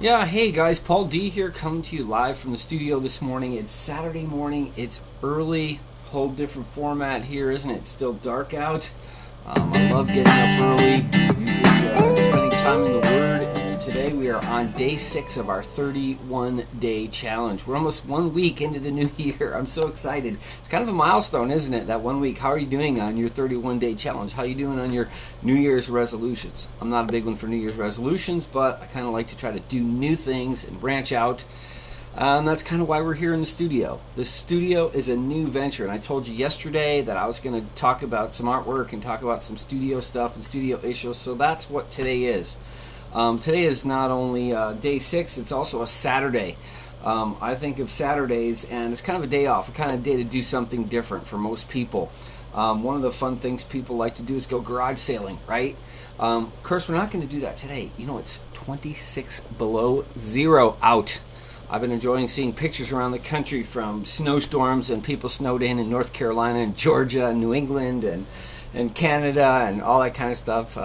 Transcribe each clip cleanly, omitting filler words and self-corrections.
Yeah, hey guys, Paul D here coming to you live from the studio this morning. It's Saturday morning, it's early, whole different format here, isn't it? It's still dark out. I love getting up early, usually spending time in the Word, and today we are on day 6 of our 31-day challenge. We're almost 1 week into the new year. I'm so excited. It's kind of a milestone, isn't it, that 1 week? How are you doing on your 31-day challenge? How are you doing on your New Year's resolutions? I'm not a big one for New Year's resolutions, but I kind of like to try to do new things and branch out. And that's kind of why we're here in the studio. The studio is a new venture, and I told you yesterday that I was going to talk about some artwork and talk about some studio stuff and studio issues, so that's what today is. Today is not only day 6, it's also a Saturday. I think of Saturdays, and it's kind of a day off, a kind of day to do something different for most people. One of the fun things people like to do is go garage sailing, right? Of course, we're not going to do that today. You know, it's 26 below zero out. I've been enjoying seeing pictures around the country from snowstorms and people snowed in North Carolina and Georgia and New England and Canada and all that kind of stuff.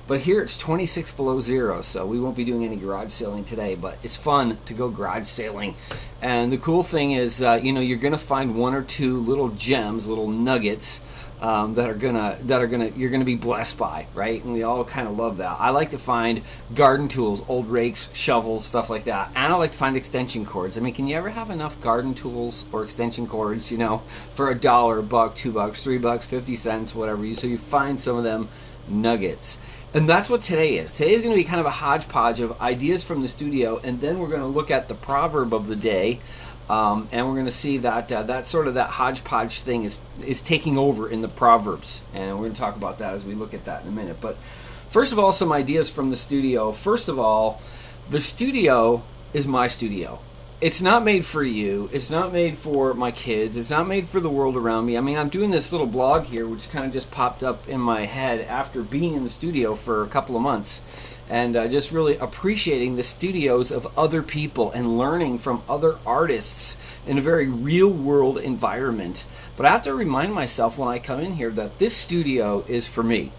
But here it's 26 below zero, so we won't be doing any garage sailing today, but it's fun to go garage sailing. And the cool thing is, you're going to find one or two little gems, little nuggets, you're gonna be blessed by, right? And we all kind of love that. I like to find garden tools, old rakes, shovels, stuff like that, and I like to find extension cords. I mean, can you ever have enough garden tools or extension cords, for $1, $1, $2, $3, 50 cents, whatever? So you find some of them nuggets. And that's what today is. Today is going to be kind of a hodgepodge of ideas from the studio, and then we're going to look at the proverb of the day. And we're going to see that that hodgepodge thing is taking over in the Proverbs. And we're going to talk about that as we look at that in a minute. But first of all, some ideas from the studio. First of all, the studio is my studio. It's not made for you. It's not made for my kids. It's not made for the world around me. I mean, I'm doing this little blog here, which kind of just popped up in my head after being in the studio for a couple of months. And just really appreciating the studios of other people and learning from other artists in a very real-world environment. But I have to remind myself when I come in here that this studio is for me.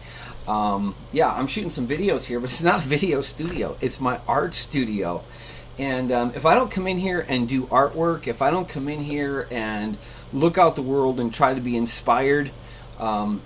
I'm shooting some videos here, but it's not a video studio. It's my art studio. And if I don't come in here and do artwork, if I don't come in here and look out the world and try to be inspired,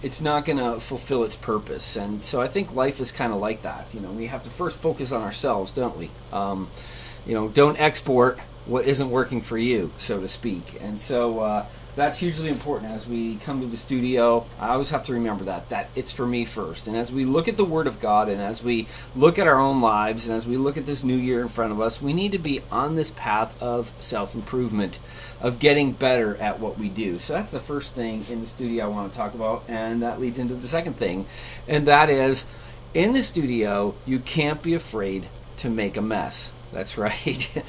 it's not going to fulfill its purpose. And so I think life is kind of like that. We have to first focus on ourselves, don't we? Don't export what isn't working for you, so to speak. And so that's hugely important as we come to the studio. I always have to remember that it's for me first. And as we look at the Word of God, and as we look at our own lives, and as we look at this new year in front of us, we need to be on this path of self-improvement, of getting better at what we do. So that's the first thing in the studio I want to talk about, and that leads into the second thing, and that is, in the studio, you can't be afraid to make a mess. That's right.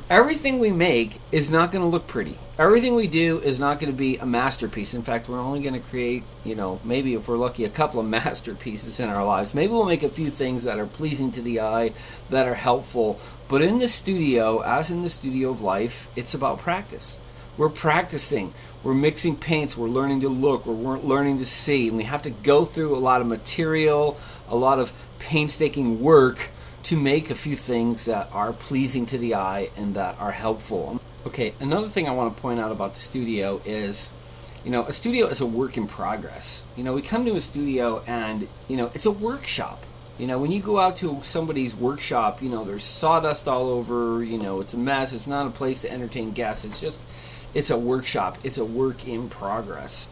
Everything we make is not going to look pretty. Everything we do is not going to be a masterpiece. In fact, we're only going to create, maybe if we're lucky, a couple of masterpieces in our lives. Maybe we'll make a few things that are pleasing to the eye, that are helpful. But in the studio, as in the studio of life, it's about practice. We're practicing. We're mixing paints. We're learning to look. We're learning to see. And we have to go through a lot of material, a lot of painstaking work to make a few things that are pleasing to the eye and that are helpful. Okay, another thing I want to point out about the studio is, a studio is a work in progress. We come to a studio and, it's a workshop. When you go out to somebody's workshop, there's sawdust all over, it's a mess. It's not a place to entertain guests. It's a workshop. It's a work in progress.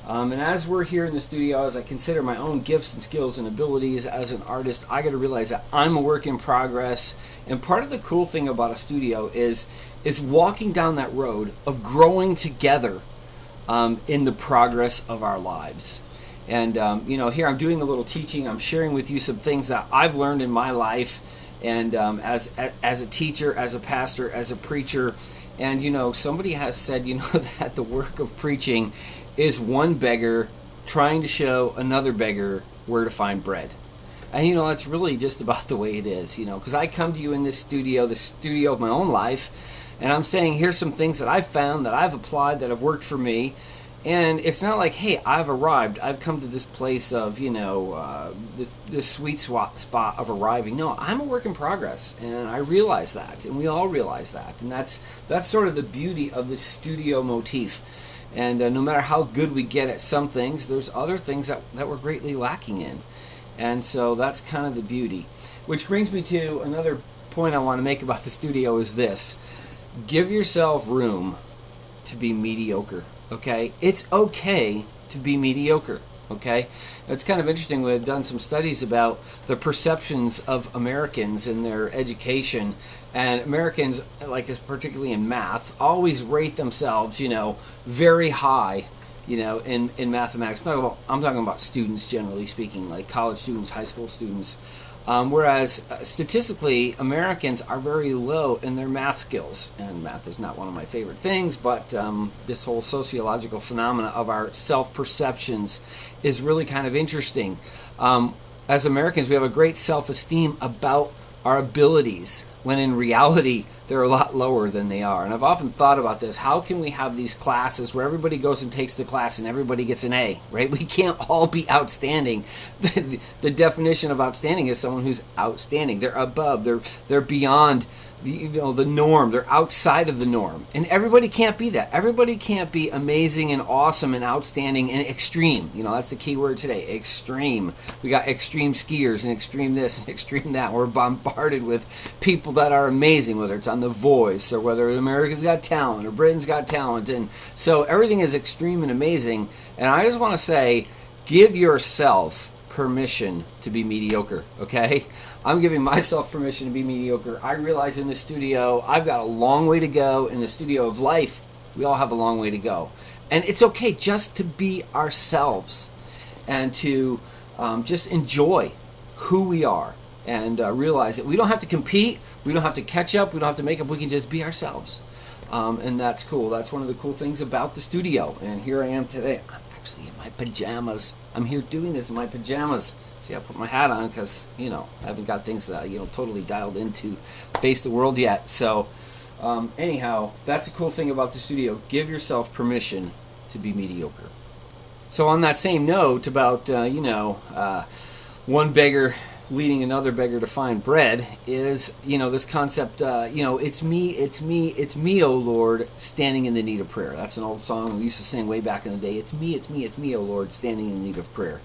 And as we're here in the studio, as I consider my own gifts and skills and abilities as an artist, I got to realize that I'm a work in progress. And part of the cool thing about a studio is walking down that road of growing together in the progress of our lives. And here I'm doing a little teaching. I'm sharing with you some things that I've learned in my life, and as a teacher, as a pastor, as a preacher. And somebody has said that the work of preaching is one beggar trying to show another beggar where to find bread. And that's really just about the way it is, because I come to you in this studio, the studio of my own life, and I'm saying here's some things that I've found, that I've applied, that have worked for me. And it's not like, hey, I've arrived. I've come to this place of, this sweet spot of arriving. No, I'm a work in progress, and I realize that, and we all realize that. And that's sort of the beauty of the studio motif. And no matter how good we get at some things, there's other things that we're greatly lacking in. And so that's kind of the beauty. Which brings me to another point I want to make about the studio is this. Give yourself room to be mediocre. Okay, it's okay to be mediocre. Okay, it's kind of interesting. We've done some studies about the perceptions of Americans in their education, and Americans, like particularly in math, always rate themselves, very high, in mathematics. I'm talking about students generally speaking, like college students, high school students. Whereas statistically, Americans are very low in their math skills. And math is not one of my favorite things, but this whole sociological phenomena of our self-perceptions is really kind of interesting. As Americans, we have a great self-esteem about our abilities, when in reality, they're a lot lower than they are. And I've often thought about this. How can we have these classes where everybody goes and takes the class and everybody gets an A, right? We can't all be outstanding. The definition of outstanding is someone who's outstanding. They're above. They're beyond the norm. They're outside of the norm. And everybody can't be that. Everybody can't be amazing and awesome and outstanding and extreme. That's the key word today, extreme. We got extreme skiers and extreme this and extreme that. We're bombarded with people that are amazing, whether it's on The Voice or whether America's Got Talent or Britain's Got Talent. And so everything is extreme and amazing. And I just want to say, give yourself permission to be mediocre, okay? I'm giving myself permission to be mediocre. I realize in the studio, I've got a long way to go. In the studio of life, we all have a long way to go. And it's okay just to be ourselves and to just enjoy who we are and realize that we don't have to compete, we don't have to catch up, we don't have to make up, we can just be ourselves. And that's cool. That's one of the cool things about the studio. And here I am today. I'm actually in my pajamas. I'm here doing this in my pajamas. See, I put my hat on because, I haven't got things, totally dialed in to face the world yet. So, anyhow, that's a cool thing about the studio. Give yourself permission to be mediocre. So on that same note about, one beggar leading another beggar to find bread is, this concept, it's me, O Lord, standing in the need of prayer. That's an old song we used to sing way back in the day. It's me, O Lord, standing in need of prayer.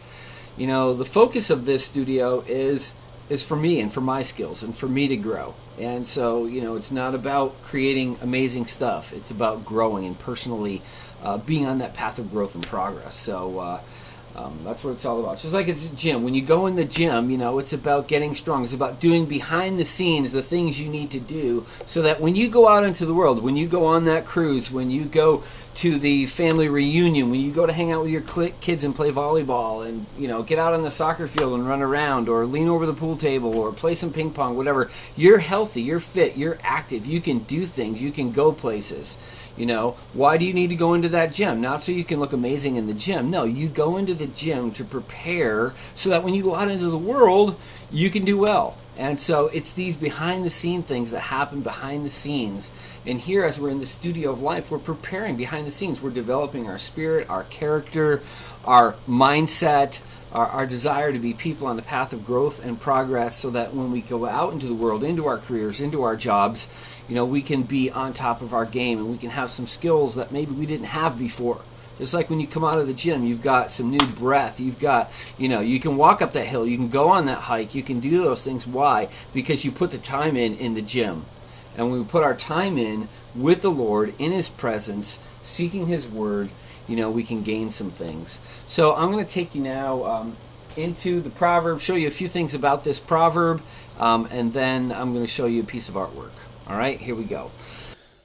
The focus of this studio is for me and for my skills and for me to grow. And so, it's not about creating amazing stuff. It's about growing and personally being on that path of growth and progress. So that's what it's all about. It's just like it's a gym. When you go in the gym, it's about getting strong. It's about doing behind the scenes the things you need to do so that when you go out into the world, when you go on that cruise, when you go to the family reunion, when you go to hang out with your kids and play volleyball and, get out on the soccer field and run around or lean over the pool table or play some ping pong, whatever, you're healthy, you're fit, you're active, you can do things, you can go places. Why do you need to go into that gym? Not so you can look amazing in the gym. No, you go into the gym to prepare so that when you go out into the world, you can do well. And so it's these behind the scene things that happen behind the scenes. And here, as we're in the studio of life, we're preparing behind the scenes. We're developing our spirit, our character, our mindset, our desire to be people on the path of growth and progress so that when we go out into the world, into our careers, into our jobs, we can be on top of our game and we can have some skills that maybe we didn't have before. Just like when you come out of the gym, you've got some new breath. You've got, you can walk up that hill. You can go on that hike. You can do those things. Why? Because you put the time in the gym. And when we put our time in with the Lord, in His presence, seeking His Word, we can gain some things. So I'm going to take you now into the proverb, show you a few things about this proverb, and then I'm going to show you a piece of artwork. All right, here we go.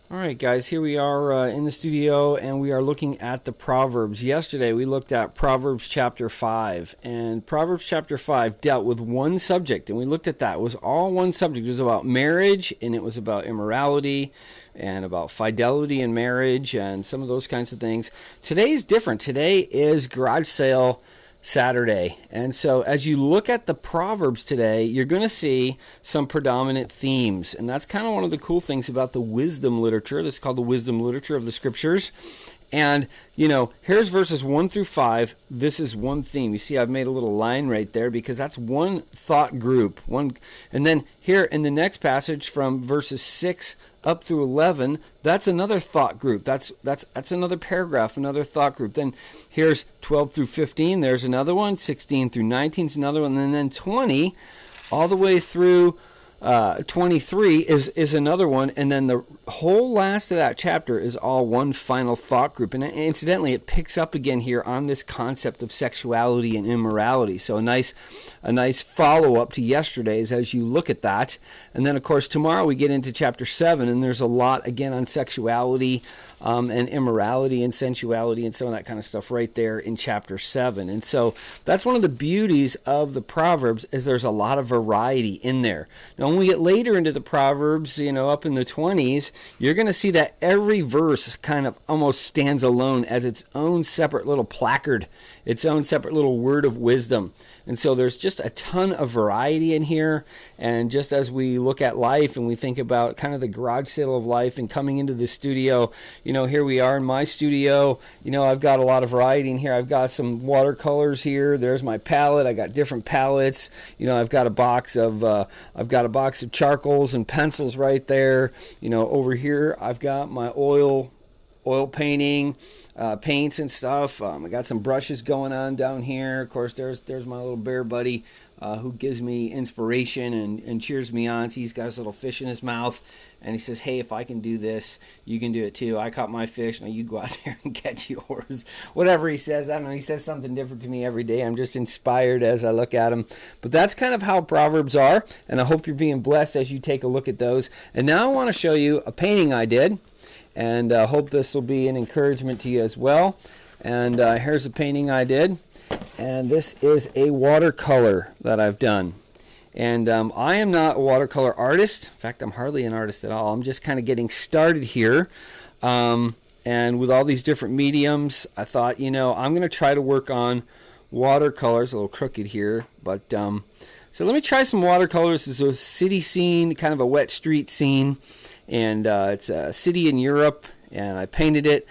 All right, guys, here we are in the studio, and we are looking at the Proverbs. Yesterday, we looked at Proverbs chapter 5, and Proverbs chapter 5 dealt with one subject, and we looked at that. It was all one subject. It was about marriage, and it was about immorality, and about fidelity in marriage, and some of those kinds of things. Today's different. Today is garage sale Saturday. And so as you look at the Proverbs today, you're going to see some predominant themes. And that's kind of one of the cool things about the wisdom literature. This is called the wisdom literature of the scriptures. And, you know, here's verses 1 through 5. This is one theme. You see, I've made a little line right there because that's one thought group. And then here in the next passage from verses 6 up through 11, that's another thought group. That's another paragraph, another thought group. Then here's 12 through 15. There's another one. 16 through 19 is another one. And then 20 all the way through 23 is another one, and then the whole last of that chapter is all one final thought group. And incidentally, it picks up again here on this concept of sexuality and immorality. So a nice follow-up to yesterday's as you look at that. And then, of course, tomorrow we get into chapter 7, and there's a lot, again, on sexuality and immorality and sensuality and some of that kind of stuff right there in chapter 7. And so that's one of the beauties of the Proverbs, is there's a lot of variety in there. Now, when we get later into the Proverbs, you know, up in the 20s, you're going to see that every verse kind of almost stands alone as its own separate little placard, its own separate little word of wisdom. And so there's just a ton of variety in here. And just as we look at life and we think about kind of the garage sale of life and coming into the studio, you know, here we are in my studio. You know, I've got a lot of variety in here. I've got some watercolors here. There's my palette. I got different palettes. You know, I've got a box of charcoals and pencils right there. You know, over here I've got my oil painting, paints and stuff. I got some brushes going on down here. Of course, there's my little bear buddy who gives me inspiration and cheers me on. So he's got his little fish in his mouth, and he says, hey, if I can do this, you can do it too. I caught my fish. Now you go out there and catch yours. Whatever he says. I don't know. He says something different to me every day. I'm just inspired as I look at him. But that's kind of how Proverbs are, and I hope you're being blessed as you take a look at those. And now I want to show you a painting I did. And I hope this will be an encouragement to you as well. And here's a painting I did. And this is a watercolor that I've done. And I am not a watercolor artist. In fact, I'm hardly an artist at all. I'm just kind of getting started here. And with all these different mediums, I thought, you know, I'm going to try to work on watercolors. A little crooked here. But so let me try some watercolors. This is a city scene, kind of a wet street scene. And it's a city in Europe, and I painted it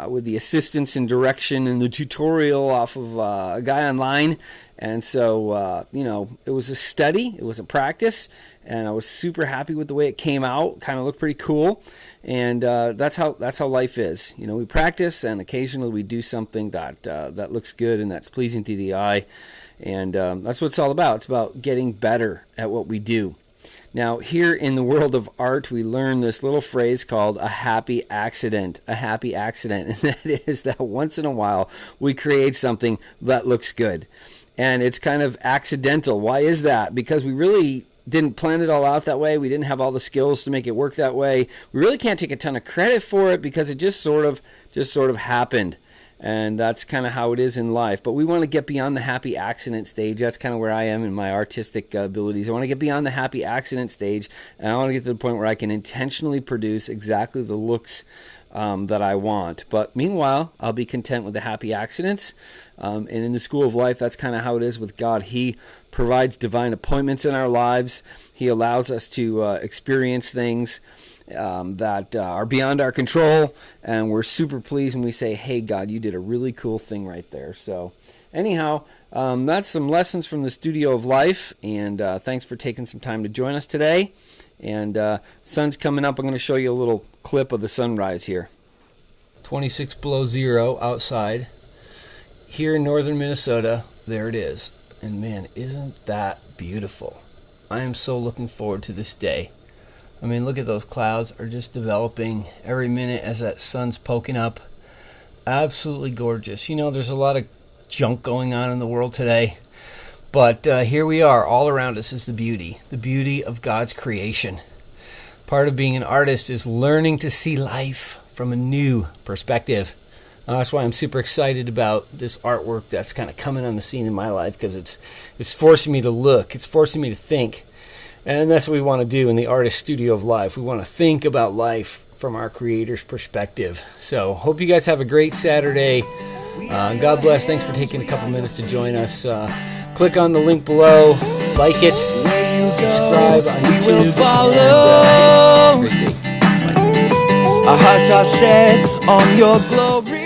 with the assistance and direction and the tutorial off of a guy online. And so, you know, it was a study, it was a practice, and I was super happy with the way it came out. Kind of looked pretty cool, and that's how life is. You know, we practice, and occasionally we do something that looks good and that's pleasing to the eye, and that's what it's all about. It's about getting better at what we do. Now, here in the world of art, we learn this little phrase called a happy accident. A happy accident. And that is that once in a while, we create something that looks good. And it's kind of accidental. Why is that? Because we really didn't plan it all out that way. We didn't have all the skills to make it work that way. We really can't take a ton of credit for it because it just sort of happened. And that's kind of how it is in life. But we want to get beyond the happy accident stage. That's kind of where I am in my artistic abilities. I want to get beyond the happy accident stage, and I want to get to the point where I can intentionally produce exactly the looks that I want. But meanwhile, I'll be content with the happy accidents. And in the school of life, that's kind of how it is with God. He provides divine appointments in our lives. He allows us to experience things that are beyond our control, and we're super pleased when we say, hey, God, you did a really cool thing right there. So anyhow, that's some lessons from the studio of life, and thanks for taking some time to join us today. And sun's coming up. I'm going to show you a little clip of the sunrise here. 26 below zero outside. Here in northern Minnesota, there it is. And man, isn't that beautiful? I am so looking forward to this day. I mean, look at those clouds are just developing every minute as that sun's poking up. Absolutely gorgeous. You know, there's a lot of junk going on in the world today. But here we are. All around us is the beauty of God's creation. Part of being an artist is learning to see life from a new perspective. That's why I'm super excited about this artwork that's kind of coming on the scene in my life, because it's forcing me to look. It's forcing me to think. And that's what we want to do in the artist studio of life. We want to think about life from our Creator's perspective. So hope you guys have a great Saturday. God bless. Thanks for taking a couple minutes to join us. Click on the link below. Like it. Subscribe on YouTube. And have a great day. Bye. Our hearts are set on your glory.